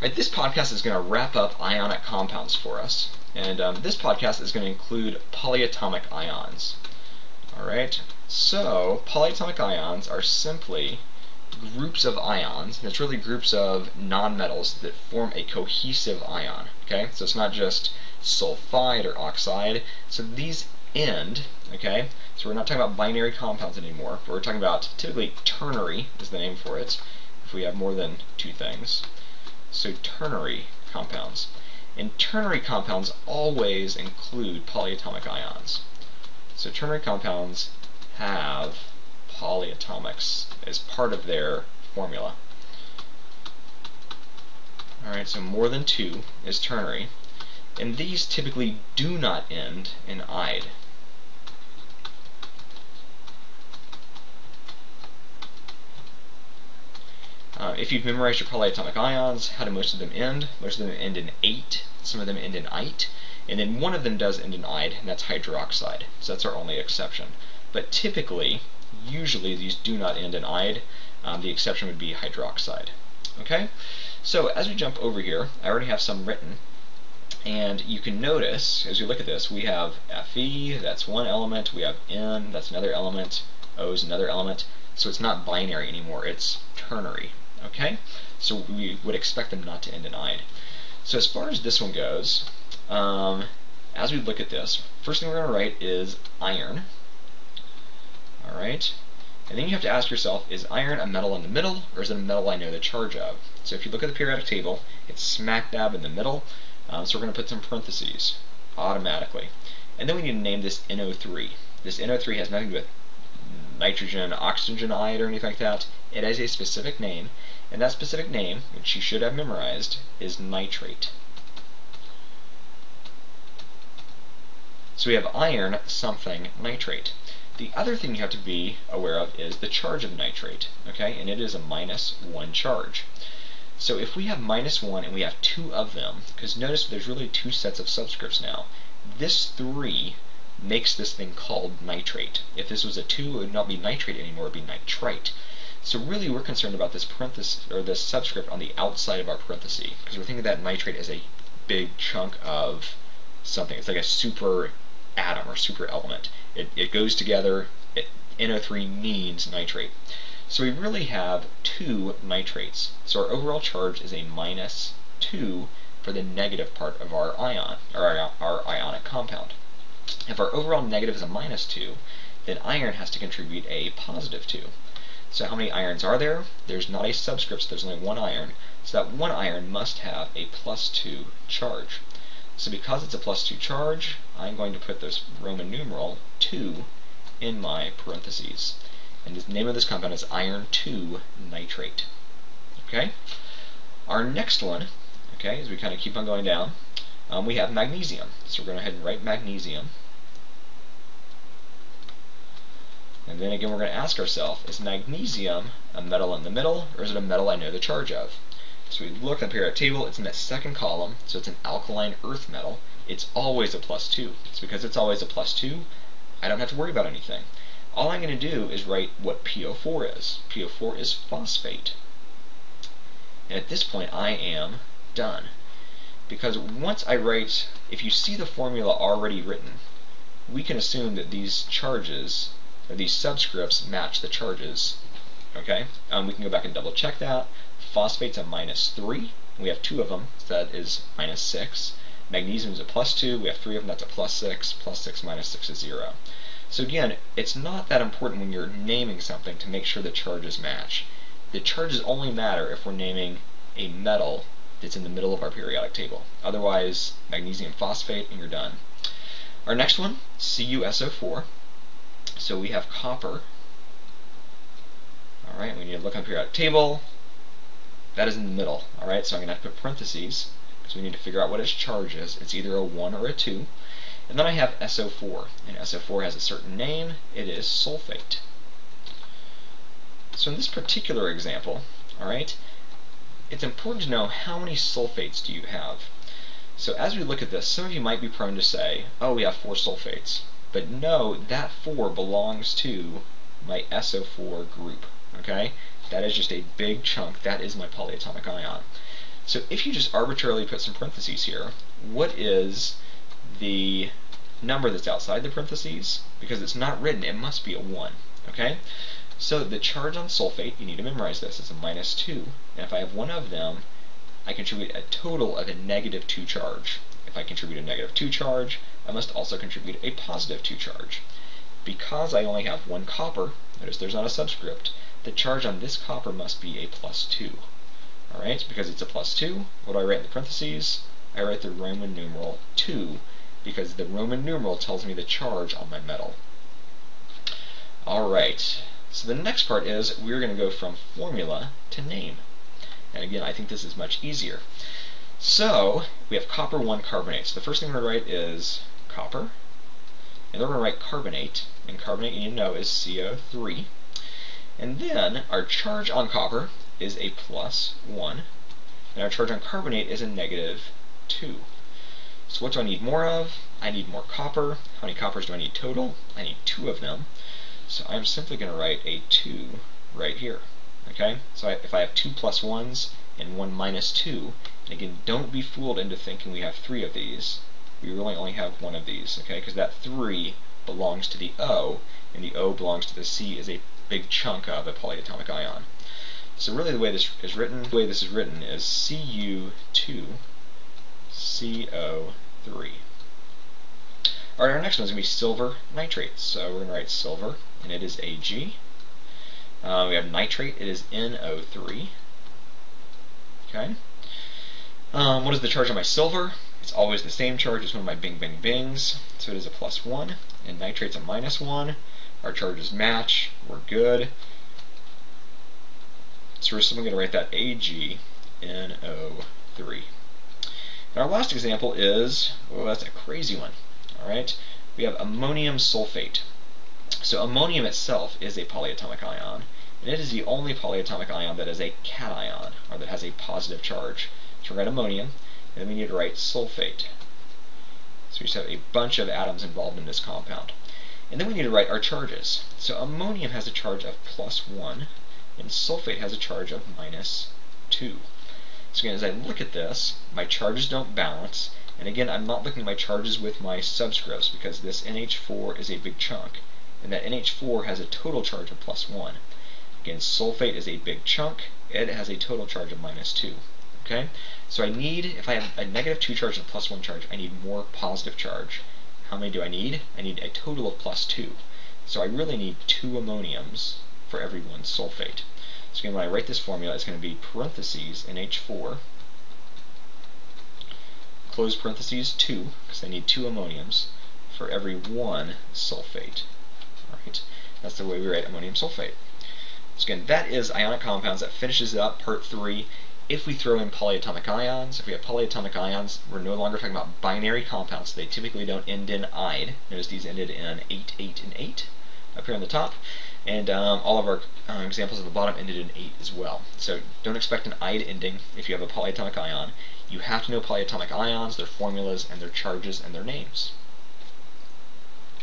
Alright, this podcast is going to wrap up ionic compounds for us. And this podcast is going to include polyatomic ions. Alright, so polyatomic ions are simply groups of ions, and it's really groups of nonmetals that form a cohesive ion. Okay, so it's not just sulfide or oxide. So these end, okay, so we're not talking about binary compounds anymore, but we're talking about typically ternary is the name for it, if we have more than two things. So ternary compounds. And ternary compounds always include polyatomic ions. So ternary compounds have polyatomics as part of their formula. Alright, so more than two is ternary. And these typically do not end in "ide." If you've memorized your polyatomic ions, how do most of them end? Most of them end in "ate", some of them end in "ite", and then one of them does end in "ide", and that's hydroxide. So that's our only exception. But typically, usually these do not end in "ide". The exception would be hydroxide. Okay? So as we jump over here, I already have some written. And you can notice, as you look at this, we have Fe, that's one element, we have N, that's another element, O is another element, so it's not binary anymore, it's ternary. Okay? So we would expect them not to end in "ide". So as far as this one goes, as we look at this, first thing we're going to write is iron. Alright? And then you have to ask yourself, is iron a metal in the middle, or is it a metal I know the charge of? So if you look at the periodic table, it's smack dab in the middle, so we're going to put some parentheses automatically. And then we need to name this NO3. This NO3 has nothing to do with nitrogen, oxygen iode, or anything like that. It has a specific name, and that specific name, which you should have memorized, is nitrate. So we have iron something nitrate. The other thing you have to be aware of is the charge of nitrate, okay? And it is a -1 charge. So if we have -1 and we have two of them, because notice there's really two sets of subscripts now, this 3 makes this thing called nitrate. If this was a 2, it would not be nitrate anymore, it would be nitrite. So really we're concerned about this parenthesis, or this subscript on the outside of our parenthesis, because we're thinking that nitrate is a big chunk of something. It's like a super atom or super element. It goes together, NO3 means nitrate. So we really have two nitrates. So our overall charge is a -2 for the negative part of our ion, or our ionic compound. If our overall negative is a -2, then iron has to contribute a +2. So how many irons are there? There's not a subscript, so there's only one iron. So that one iron must have a +2 charge. So because it's a +2 charge, I'm going to put this Roman numeral 2 in my parentheses. And the name of this compound is iron 2 nitrate. Okay? Our next one, okay, as we kind of keep on going down, we have magnesium. So we're going to go ahead and write magnesium. And then again, we're going to ask ourselves, is magnesium a metal in the middle, or is it a metal I know the charge of? So we look at the periodic table, it's in that second column, so it's an alkaline earth metal. It's always a +2. It's because it's always a +2, I don't have to worry about anything. All I'm going to do is write what PO4 is. PO4 is phosphate. And at this point, I am done. Because once I write, if you see the formula already written, we can assume that these charges, or these subscripts, match the charges. Okay? We can go back and double check that. Phosphate's a -3. We have two of them, so that is -6. Magnesium is a +2. We have three of them, that's a +6. +6 minus 6 is 0. So again, it's not that important when you're naming something to make sure the charges match. The charges only matter if we're naming a metal that's in the middle of our periodic table. Otherwise, magnesium phosphate, and you're done. Our next one, CuSO4. So we have copper. Alright, we need to look on the periodic table. That is in the middle. Alright, so I'm going to have to put parentheses, because we need to figure out what its charge is. It's either a 1 or a 2. And then I have SO4, and SO4 has a certain name. It is sulfate. So in this particular example, alright, it's important to know how many sulfates do you have. So as we look at this, some of you might be prone to say, oh, we have 4 sulfates. But no, that 4 belongs to my SO4 group. Okay? That is just a big chunk. That is my polyatomic ion. So if you just arbitrarily put some parentheses here, what is the number that's outside the parentheses? Because it's not written, it must be a 1. Okay? So the charge on sulfate, you need to memorize this, it's a -2. And if I have one of them, I contribute a total of a -2 charge. If I contribute a -2 charge, I must also contribute a +2 charge. Because I only have one copper, notice there's not a subscript, the charge on this copper must be a +2. Alright, because it's a +2, what do I write in the parentheses? I write the Roman numeral 2, because the Roman numeral tells me the charge on my metal. Alright, so the next part is we're going to go from formula to name. And again, I think this is much easier. So, we have copper 1 carbonate. So the first thing we're going to write is copper. And then we're going to write carbonate. And carbonate, you need to know, is CO3. And then our charge on copper is a +1. And our charge on carbonate is a -2. So what do I need more of? I need more copper. How many coppers do I need total? I need 2 of them. So I'm simply going to write a 2 right here. Okay? So if I have 2 +1s and 1 -2, and again, don't be fooled into thinking we have 3 of these. We really only have 1 of these, okay? Because that 3 belongs to the O, and the O belongs to the C is a big chunk of a polyatomic ion. So really the way this is written, is Cu2CO3. Alright, our next one is going to be silver nitrate. So we're going to write silver, and it is Ag. We have nitrate, it is NO3. Okay. What is the charge on my silver? It's always the same charge as one of my bing bing bings, so it is a +1, and nitrate's a -1. Our charges match, we're good. So we're simply going to write that AgNO3. And our last example is, oh, that's a crazy one. Alright, we have ammonium sulfate. So ammonium itself is a polyatomic ion, and it is the only polyatomic ion that is a cation, or that has a positive charge. So we write ammonium, and then we need to write sulfate. So we just have a bunch of atoms involved in this compound. And then we need to write our charges. So ammonium has a charge of +1, and sulfate has a charge of -2. So again, as I look at this, my charges don't balance, and again, I'm not looking at my charges with my subscripts, because this NH4 is a big chunk, and that NH4 has a total charge of +1. Again, sulfate is a big chunk, it has a total charge of -2. Okay? So I need, if I have a -2 charge and a +1 charge, I need more positive charge. How many do I need? I need a total of +2. So I really need 2 ammoniums for every 1 sulfate. So again, when I write this formula, it's going to be parentheses NH4, close parentheses 2, because I need 2 ammoniums for every 1 sulfate. Alright, that's the way we write ammonium sulfate. So again, that is ionic compounds. That finishes up part 3. If we throw in polyatomic ions, if we have polyatomic ions, we're no longer talking about binary compounds. They typically don't end in "ide." Notice these ended in 8, 8, and 8 up here on the top. And all of our examples at the bottom ended in 8 as well. So don't expect an "ide" ending if you have a polyatomic ion. You have to know polyatomic ions, their formulas, and their charges, and their names.